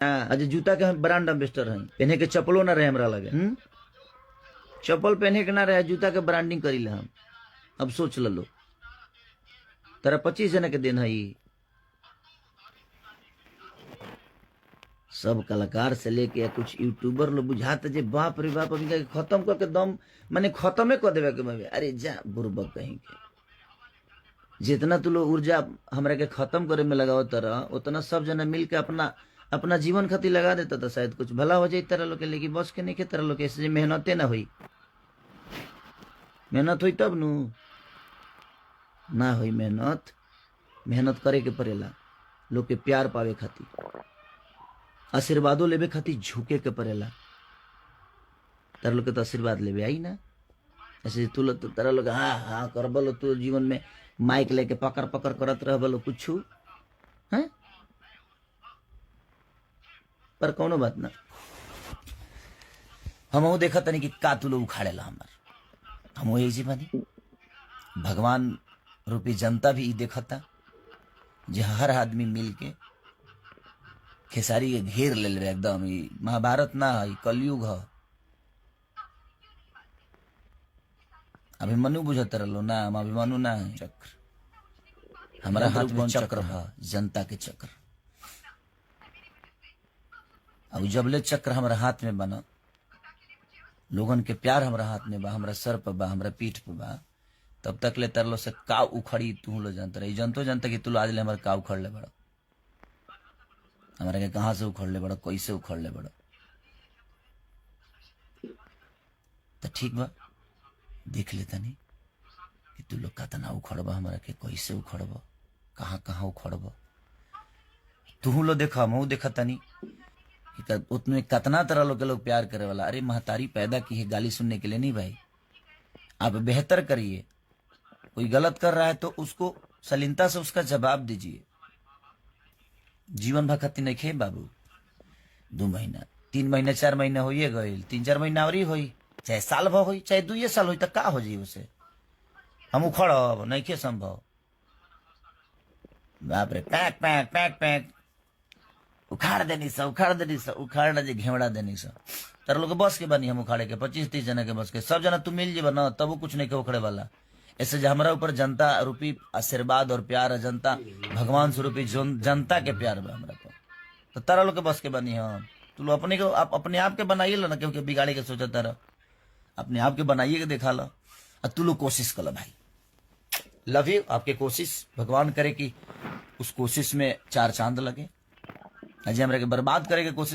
आज जूता के हम ब्रांड एम्बेसडर हैं, पहने के चप्पलों ना रहे हमरा लगे। चप्पल पहने के ना रहे, जूता के ब्रांडिंग करी हम। अब सोच लो, तेरा 25 जना के दिन है। सब कलाकार से लेके कुछ यूट्यूबर लोग बुझाते जे बाप रे बाप अभी खत्म करके दम माने खत्मे कर देवे के। अरे जा बुर्बक कहीं के, जितना तू लोग ऊर्जा हमरा के खत्म करे में लगाओ तरह, उतना सब जना मिल के अपना अपना जीवन खातिर लगा देता तो शायद कुछ भला हो जाए तरह लोग के। लेकिन बस के नहीं के तरह लोग के, ऐसे मेहनते ना हुई। मेहनत हुई तब नू ना हुई। मेहनत करे के पड़ेला, लोग के प्यार पावे खातिर, आशीर्वादों लेवे खातिर झुके के पड़ेला। तारा लोग के तो आशीर्वाद लेवे आई ना। ऐसे तू लोग तो तारा लोग हाँ हाँ कर बोलो, तू जीवन में माइक लेके पकड़ पकड़ करत रह बोलो कुछ है, पर कौनो बात ना। हम देखा तनी कि का तू लोग उखाड़ेला हमार, हम यही बानी। भगवान रूपी जनता भी देखता जे हर आदमी मिल के खेसारी के घेर ले ले एकदम। महाभारत ना है, कलयुग है। अभिमन्यु बुझत रहो ना, हम अभिमन्यु ना है। चक्र हमारा हाथ में चक्र है, जनता के चक्र। अब जबले चक्र हमारा हाथ में बना, लोगन के प्यार हमारा हाथ में बा, हमारा सर पर बा, हमारा पीठ पर बा, तब तक ले तरलो से का उखड़ी तू लो जानता रही। जनता कि तू आज ले हमारे का उखड़ ले बड़ा, हमारे के कहाँ से उखड़ ले बड़ा, कैसे उखड़ ले बड़ा। तो ठीक बा, देख लेता नहीं कि तू लोग कतना उखड़बा, हमारा के कैसे उखड़बा, कहाँ कहाँ उखड़बा। तू लो देखा, मैं देखा तनी उतने कतना तरह लोग के लोग प्यार करे वाला। अरे महतारी पैदा की है गाली सुनने के लिए नहीं भाई। आप बेहतर करिए, कोई गलत कर रहा है तो उसको सलीनता से उसका जवाब दीजिए। जीवन भर खातिर नहीं खे बाबू। 2 महीना 3 महीना 4 महीना हो गए, 3-4 महीना और ही होई, चाहे साल भर हो, चाहे 2 साल हो, तो का हो जी उसे। हम उखड़ब नहीं खे संभव। बाप रे पैक पैक पैक पैक उखाड़ देनी सा, उखाड़ देनी सा, उखाड़ दे घेवड़ा देनी सा। तर लोग बस के बनी हम उखाड़े के 25-30 जना के बस के। सब जना तू मिल जीव ना, तब वो कुछ नहीं के उखड़े वाला। ऐसे हमारा ऊपर जनता रूपी आशीर्वाद और प्यार है, जनता भगवान स्वरूपी जनता के प्यार बा हमरा पर। तो तारा लोग के बस के बनी हम। तू लोग अपने को अपने आप के बनाइए लो ना, क्योंकि बिगाड़े के सोचा तारा, अपने आप के बनाइए के देखा लो। और तू लोग कोशिश कर लो भाई। Love you. आपके कोशिश भगवान करे कि उस कोशिश में 4 चांद लगे। अजय हमरा के बर्बाद करे के कोशिश